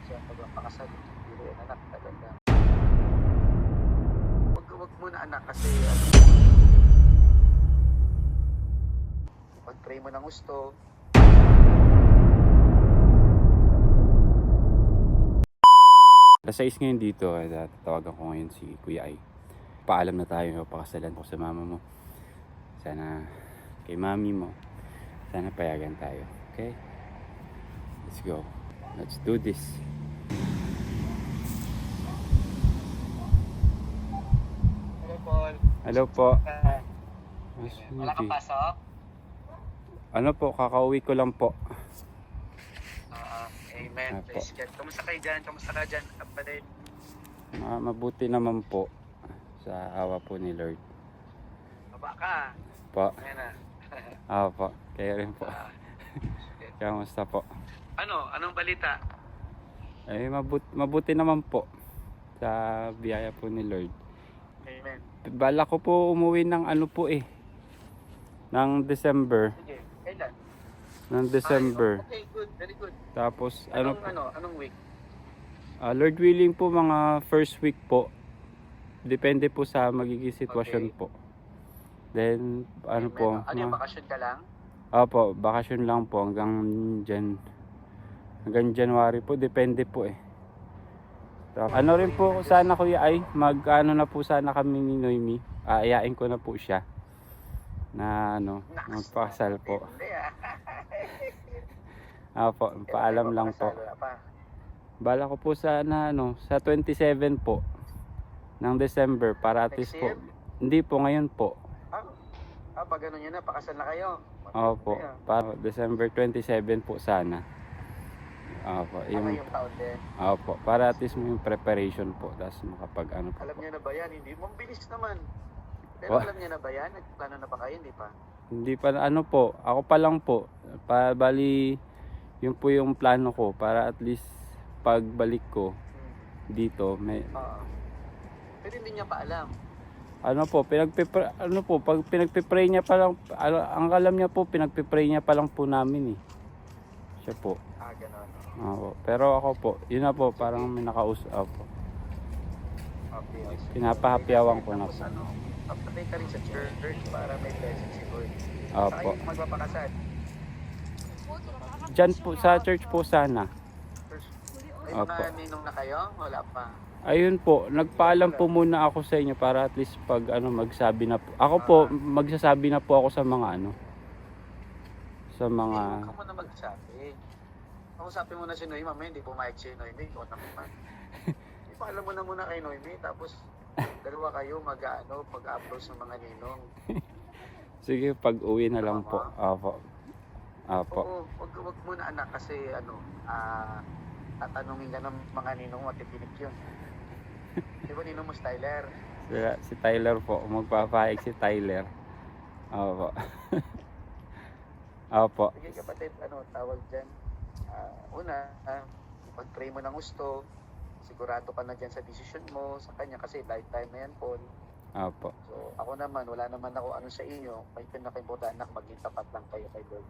Siya magpapakasal, biro yan anak, talaga. Wag muna anak kasi pag-pray mo ng gusto. Alas 6 ngayon dito, tatawagan ko ngayon si Kuya Ay. Paalam na tayo, pakasalan ko sa mama mo. Sana kay mami mo, sana payagan tayo. Okay? Let's go. Let's do this. Hello, Paul. Hello po. Mas Wala kang Luigi. pasok? Ano po, kakauwi ko lang po. Amen. Apo. Praise God. Kamusta kayo dyan? Kamusta ka dyan, kapatid? Mabuti naman po sa awa po ni Lord. Baba ka. Po. Ayan na. Po. Kayo rin po. Kamusta po? Anong balita? Eh, mabuti naman po sa biyaya po ni Lord. Amen. Bala ko po umuwi ng ng December. Sige, kailan? Ng December. Okay, good. Very good. Tapos Anong week? Lord willing po mga first week po. Depende po sa magiging sitwasyon Okay. po. Then Amen. po? Yung bakasyon ka lang? Opo, bakasyon lang po hanggang January po, depende po eh. Ano rin po sana Kuya Ay, na po sana kami ni Noemi. Ayain ko na po siya na magpakasal po. Hindi Opo, paalam lang po. Bala ko po sana sa 27 po ng December para at least po. Hindi po ngayon po. Pag gano'n yun na, pakasal na kayo. Opo, para December 27 po sana. Opo, Yung taon din. Opo, para at least may preparation po, tapos makapag po. Alam niyo na ba yan? Hindi mo bilis naman. Pero Oh. alam niyo na ba yan? Nagplano na ba kayo? Hindi pa? Hindi pa po, ako pa lang po. Bali, yun po yung plano ko para at least pagbalik ko dito may Pero hindi niya pa alam. pag pinagpipray niya pa lang, ang alam niya po, pinagpipray niya pa lang po namin eh. Siya po. Ganon. Opo. Pero ako po, yun na po, parang may nakausap po. Okay. Pinapahapyawan ko na po. Tapos papatay ka rin sa church para may blessing si Lord. Opo. Saan kayo magpapakasal? Diyan po, sa church po sana. May Opo. mga ninong na kayo? Wala pa. Ayun po, nagpaalam po muna ako sa inyo para at least pag magsabi na po. Ako po, magsasabi na po ako sa mga sa mga Hindi ka muna magsabi. Kausapin mo na si Noemi, mamaya hindi pumayag si Noemi. Ikaw naman. Ipaalam mo na muna kay Noemi, tapos dalawa kayo mag-upload ng mga ninong. sige, pag uwi na lang po. Opo. Oo, wag muna anak kasi tatanungin ka ng mga ninong mo, matipinig yun. Di ba ninong mo si Tyler? Si Tyler po, magpapahig si Tyler. Opo. Opo. Sige kapatid, tawag dyan. Una, pag-pray mo ng gusto, sigurado ka na dyan sa decision mo, sa kanya kasi lifetime na yan, Paul. Opo. So, ako naman, wala naman ako sa inyo. May pinaka-importante anak, maging tapat lang kayo kay Lord.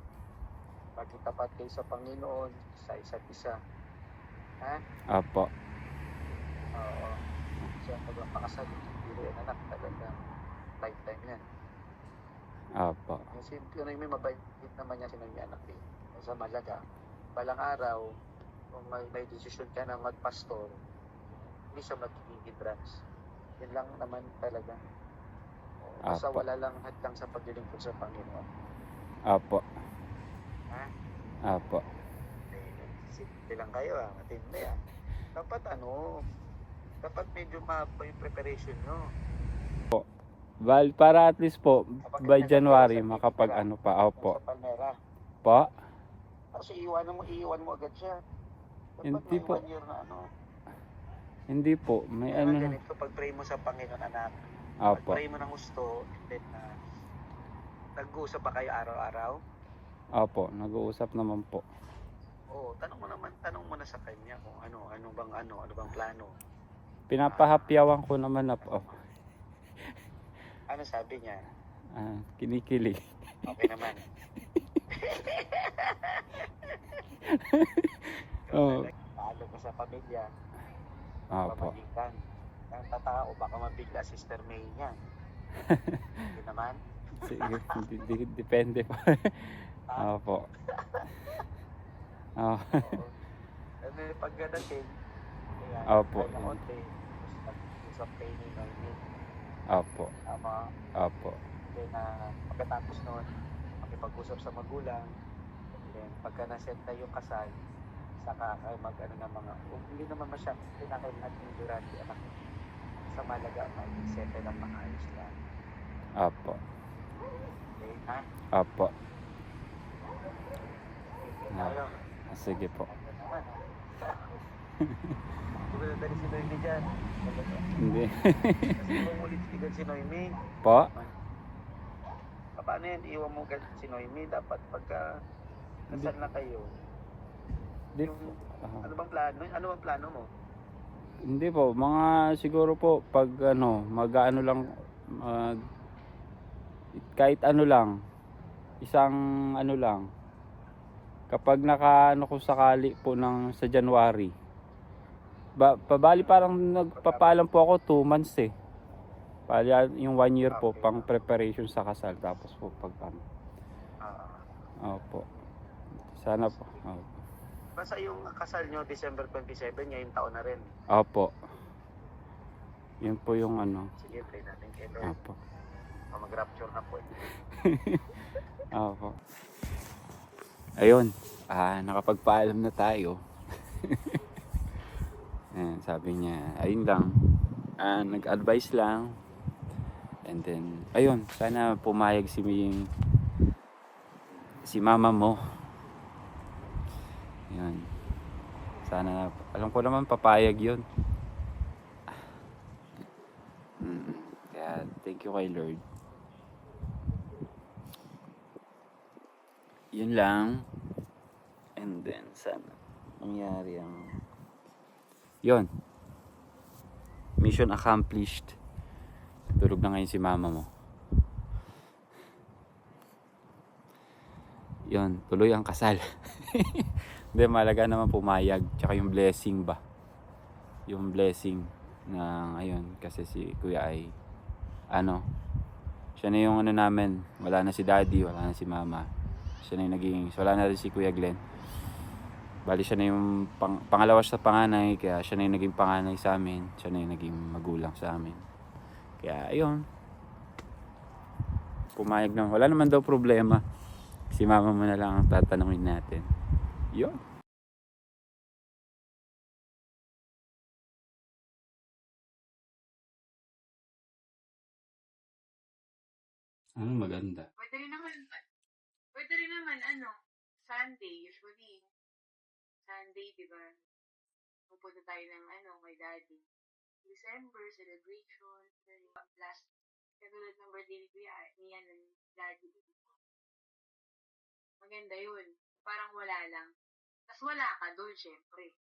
Maging tapat kayo sa Panginoon, sa isa't isa. Ha? Opo. Oo. Siya magpapakasal, biro yan anak, talaga. Lifetime yan. Opo. Yung si Noemi, mabait naman yan si Noemi anak din. Sa Malaga, balang araw, kung may desisyon ka na magpastor, hindi siya magiging hindrance. Yun lang naman talaga. Basta Apo. wala lang hadlang sa paglilingkod sa Panginoon. Opo. Ha? Opo. Simple lang kayo matindi Dapat dapat medyo mahaba yung preparation nyo. Para at least po, Kapag by nasa January, Palmera, makapag pa. Opo. Sa Palmera. Po? Kasi iiwan mo agad siya. Dapat Hindi may po. 1 year na Hindi po. May Kaya ganito, pag-pray mo sa Panginoon anak. Opo. Pag-pray mo ng gusto, then nag-uusap ba kayo araw-araw? Opo. Nag-uusap naman po. Oo, tanong mo na sa kanya kung ano bang plano. Pinapahapyawan ko naman na po. Ano sabi niya? Kinikilig. Okay naman. Oo. Paano sa pamilya, Opo. pamagitan. Ang tatao, baka mabigla Sister May niya. Hindi naman. Sige, depende po. Ha? Opo. Oh. Oo. Ano yung pagkadating, kaya Opo. kahit na konti, nag-usap kayo ni Noemi. Opo. Tama. Opo. Then, pagkatapos noon, makipag-usap sa magulang. Then, pagka na-set na yung kasal, saka kayo mag-ano ng mga, hindi naman masyadong pinakailan yung durante anak. Sa malaga, mag-settle ang maayos lang. Opo. Okay, ha? Opo. Okay, tayo. Sige po. Ano naman, ha? Hindi ba nadali si Noemi dyan? Hindi. Kasi umulit si Noemi. Po? Paano yan? Iwan mo agad si Noemi. Dapat pagka kasal na kayo, Di, yung, ano bang plano? Ano bang plano mo? Hindi po, mga siguro po pag mag-ano lang kahit ano lang, isang ano lang. Kapag naka ko sakali po sa January. Pabali parang nagpapaalam po ako 2 months eh. Bali yung 1 year po Okay. pang preparation sa kasal, tapos po pag opo. Sana po. Opo. Basta yung kasal nyo, December 27, ngayong taon na rin. Opo. Yun po yung ano. Sige, pray natin kay Lord. Opo. Mag-rapture na po. Opo. Ayun. Nakapagpaalam na tayo. Ayan, sabi niya, ayun lang. Nag-advise lang. And then, ayun, sana pumayag si mama mo. Ayun. Sana, alam ko naman papayag yun. Kaya, thank you kay Lord. Yun lang. And then, sana mangyari ang yun. Mission accomplished. Tulog na ngayon si mama mo. Yun, tuloy ang kasal. Hindi, malaga naman pumayag. Tsaka yung blessing ba? Yung blessing na ayun, kasi si Kuya ay siya na yung namin. Wala na si Daddy, wala na si Mama. Siya na yung wala na rin si Kuya Glenn. Bali siya na yung pangalawa sa panganay, kaya siya na yung naging panganay sa amin. Siya na yung naging magulang sa amin. Kaya ayun, pumayag na. Wala naman daw problema. Si mama mo na lang ang tatanungin natin. Yun. Ano maganda? Pwede rin naman, Sunday, usually. Sunday, di ba? Pupunta tayo ng, kay Daddy. December, celebration, last, katulad ng birthday ni Kuya, niya ng Daddy. Maganda yun. Parang wala lang. Tapos wala ka doon, syempre.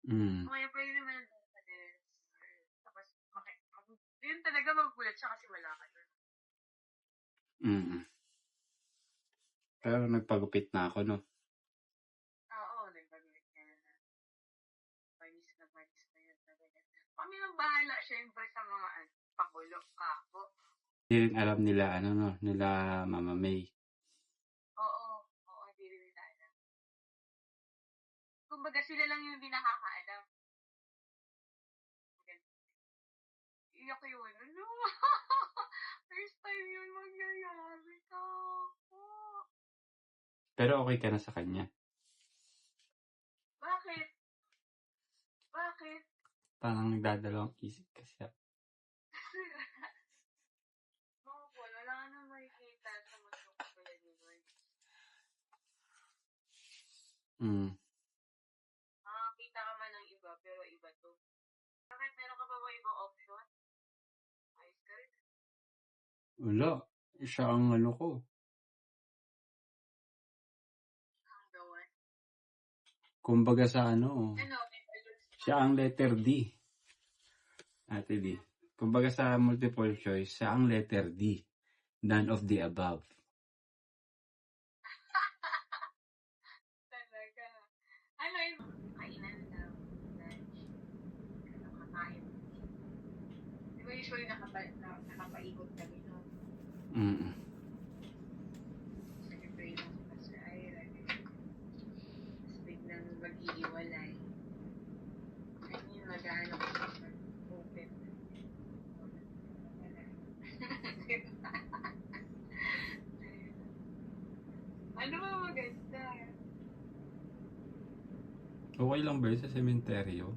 Kaya pwede naman doon sa tapos, yun talaga magulat siya kasi wala ka doon. Pero nagpagupit na ako, no? Oo, nagpagupit ka na. Panis na yun. Kami nang bahala, syempre, sa mga pakulo, kako. Hindi rin alam nila, nila Mama May. Oo, hindi rin nila alam. Kumbaga sila lang yung hindi nakakaalam. Iyak yun. Ano? First time yun mangyayari ka. Pero okay ka na sa kanya? Bakit? Parang nagdadalawang isip kasi. Wala ka na makikita sa mundo ko pala ni Lord. Kita ka man ng iba, pero iba to. Bakit meron ka ba ibang option? Ayos ka rin. Wala. Siya ang ko. Ang gawan. Kumbaga sa siya ang letter D. Ate D. Kumbaga sa multiple choice, siya ang letter D. None of the above. Talaga. Usually nakapaikot kami no. Mm. Nag-pray lang si Pastor Ira. Tapos biglang mag-iiwalay. Ayun yung mag-ano ko sa open. Ano ba maganda? Okay lang ba yun sa sementeryo?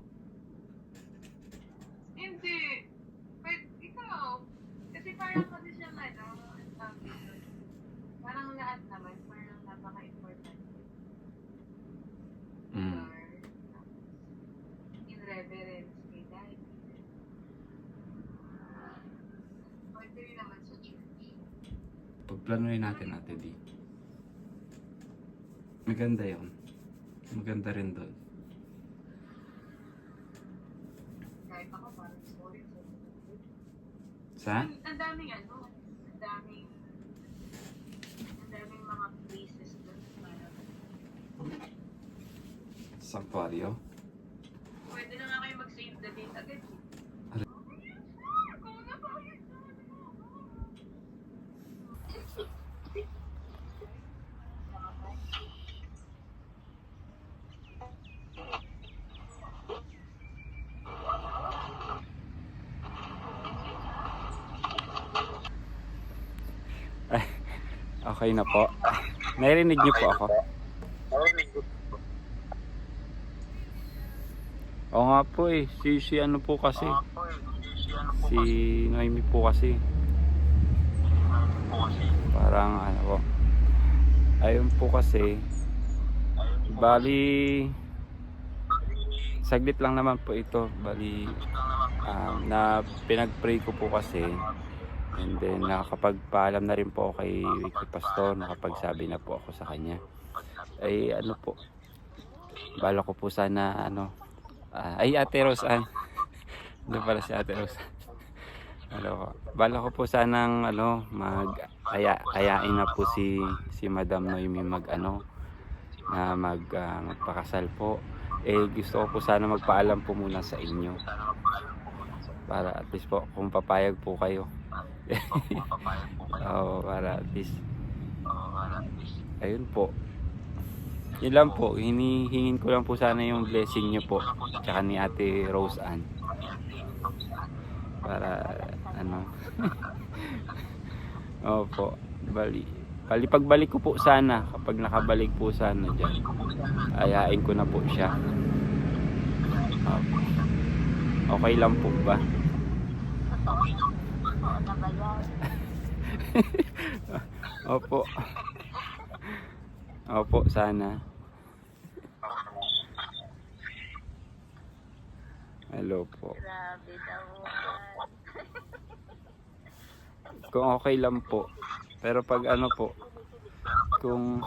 Hindi. But ikaw, kasi parang kasi siya ang tawag dito. Parang lahat naman, parang napaka-importante. Mm. Lord, in reverence kay Daddy. Pwede rin naman sa church. Pagplanuhin natin Ate D. Maganda yun. Maganda rin doon. Kahit ako parang sorry sa Sa? ang daming ang daming mga places doon para Sanctuario? pwede na nga kayo mag-save the date agad. Okay na po. Narinig niyo po ako? Oo nga po eh. Si ano po kasi. Si Noemi po kasi. Parang ano po. Ayun po kasi. Bali saglit lang naman po ito. Bali na pinag-pray ko po kasi. And then nakakapagpaalam na rin po kay Pastor, nakapagsabi na po ako sa kanya. Ay ano po, bala ko po sana ano, ay Ate Rose Ann. Ano pala si Ate Rose. Ano, bala ko po sanang ano, ayain na po si Madam Noemi magpakasal po. Eh gusto ko po sana magpaalam po muna sa inyo. Para at least po kung papayag po kayo. Para at least ayun po, yun lang po, hinihingin ko lang po sana yung blessing nyo po tsaka ni Ate Rose Ann para ano opo, bali pagbalik ko po sana, kapag nakabalik po sana dyan, ayain ko na po siya. Okay lang po ba? Opo. Opo, sana. Hello po. Grabe daw. Kung okay lang po. Pero pag ano po, kung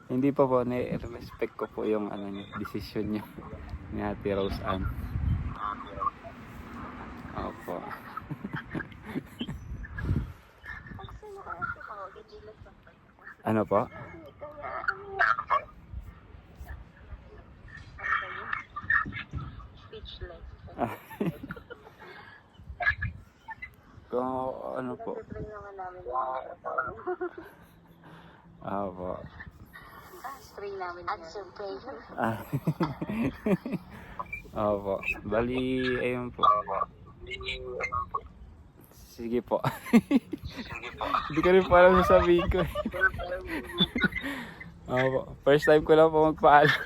hindi pa po, respect ko po yung ano niyo, decision niyo ni Ate Rose Ann. Opo. Ano po? Speechless. Kung ano po? Nag-pray naman namin. Opo. Pray namin. Answer prayer. Opo. Bali, ayun po. Sige po. Hindi ko rin po alam sasabihin ko. Opo. First time ko lang po magpaalam.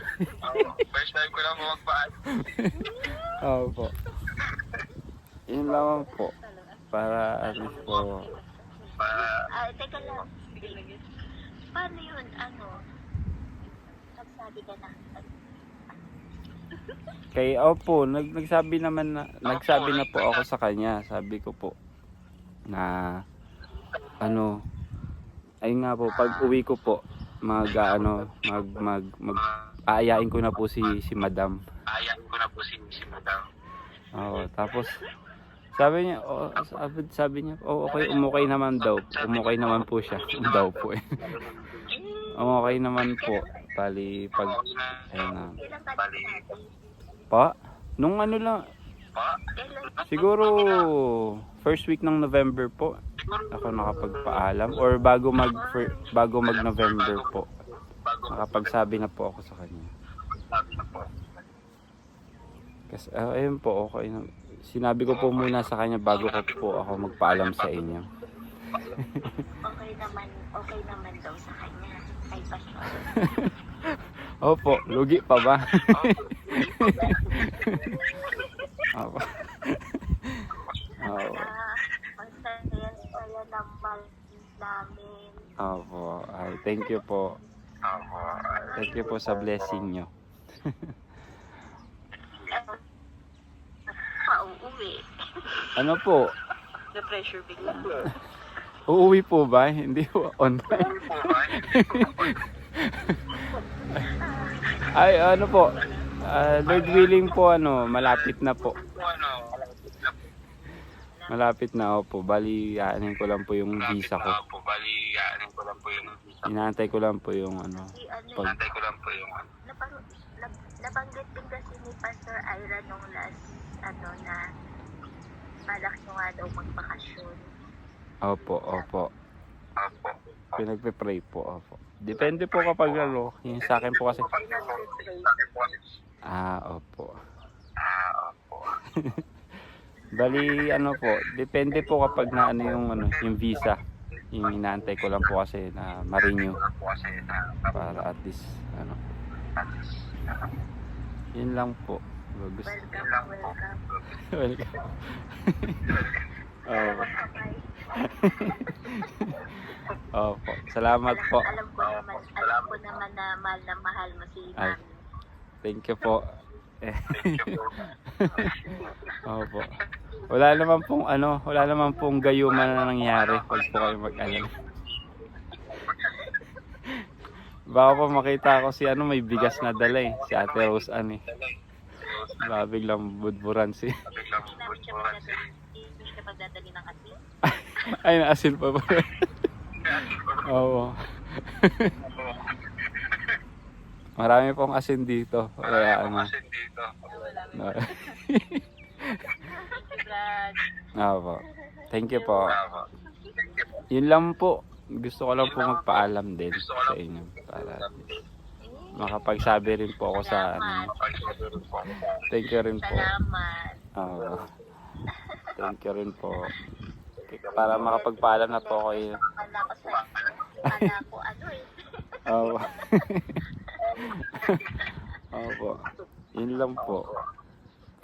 Opo. Yun lamang po. Para at least po. Teka lang. Paano yun? Ano? Nagsabi ka na. Kay opo, nagsabi na po ako sa kanya. Sabi ko po na ano, ayun nga po, pag uwi ko po aayain ko na po si Madam. Oo, tapos sabi niya, okay, umukay naman daw. Umukay naman po siya. Daw po eh. Umukay naman po. Bali, pag, ayun na. Pa, nung ano lang, Kailan? Siguro first week ng November po ako nakapagpaalam or bago mag-November po. Nakapagsabi na po ako sa kanya. Kasi ayun po, okay na. Sinabi ko po muna sa kanya bago ko po ako magpaalam sa inyo. Okay naman daw sa kanya. Ay, pasyon. Opo, lugi pa ba? Opo. Opo. Ang saya naman namin. Opo. Ay, thank you po. Thank you po sa blessing nyo. Pauuwi. Ano po? Na-pressure bigla. Uuwi po ba? Hindi po online. Ay, ano po? Lord willing po, malapit na po. Malapit na po. Bali, aanin ko lang po yung visa ko. Inaantay ko lang po yung Nabanggit din kasi ni Pastor Ira nung last, na balak nyo nga daw magbakasyon. Opo. Pinagpe-pray po, opo. Depende po kapag yung sa akin po kasi. Opo. Bali, po, depende po kapag yung visa. Yung inaantay ko lang po kasi na ma-renew. Para at least, yun lang po. Gusto. Welcome. Opo. Salamat po. Alam ko naman na mahal mo si Ay, Mami. thank you po. Opo. Wala naman pong gayuman na nangyari. Huwag po kayo mag-alala. Baka po makita ko si may bigas na dala si Ate Rose Baka biglang budburan Hindi ka pagdadali ng asin. Ay, naasin pa ba? Oo. Marami pong asin dito. Kaya No. Opo. Thank you po. Yun lang po. Gusto ko lang po magpaalam din sa inyo. Para makapagsabi rin po ako sa Thank you rin po. Salamat. Thank you rin po. Para makapagpaalam na po ako yun. Kala ko Opo. Opo. Yun lang po.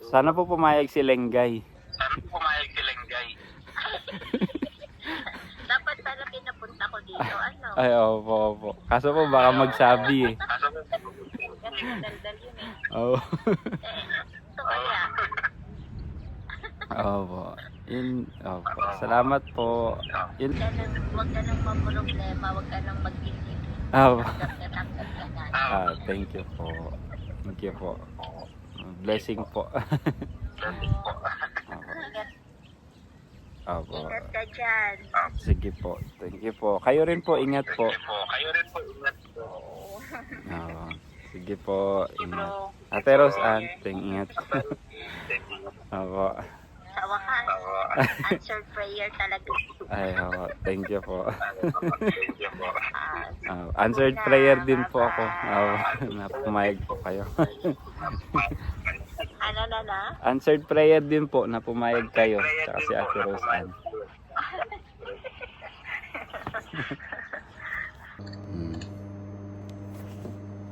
Sana po pumayag si Lenggay. Dapat pala pinapunta ko dito. Ay, opo. Kaso po baka magsabi Kasi madaldal yun Oo. Ito kaya. Opo. Opo. Salamat po. Yun. Huwag ka nang mamroblema. Huwag ka nang mag-isip. Opo. Tanggap ka na. Thank you po. Thank you po. Blessing po. Opo. Ingat ka dyan. Sige po. Thank you po. Kayo rin po. Ingat po. Sige po. Ingat. Ate Rose, ingat. Opo. Sa wakas, answered prayer talaga. Ay, thank you po. Answered prayer din po ako. Na pumayag po kayo. Ano na? Answered prayer din po na pumayag kayo. Tsaka si Ate Rose Ann.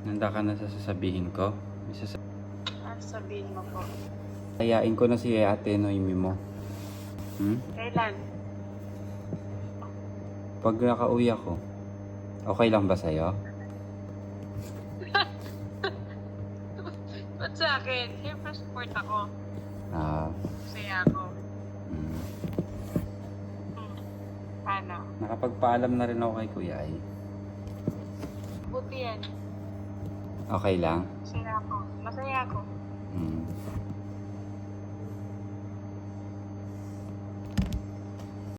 Nanda ka na sa sasabihin ko? Sabihin mo po. Ayain ko na si Ate Noemi mo. Kailan? Pag nakauwi ako, okay lang ba sa'yo? Ba't sa akin? Siyempre support ako. Masaya ako. Paano? Nakapagpaalam na rin ako kay Kuya Ay. Buti yan. Okay lang? Masaya ako. Masaya ako.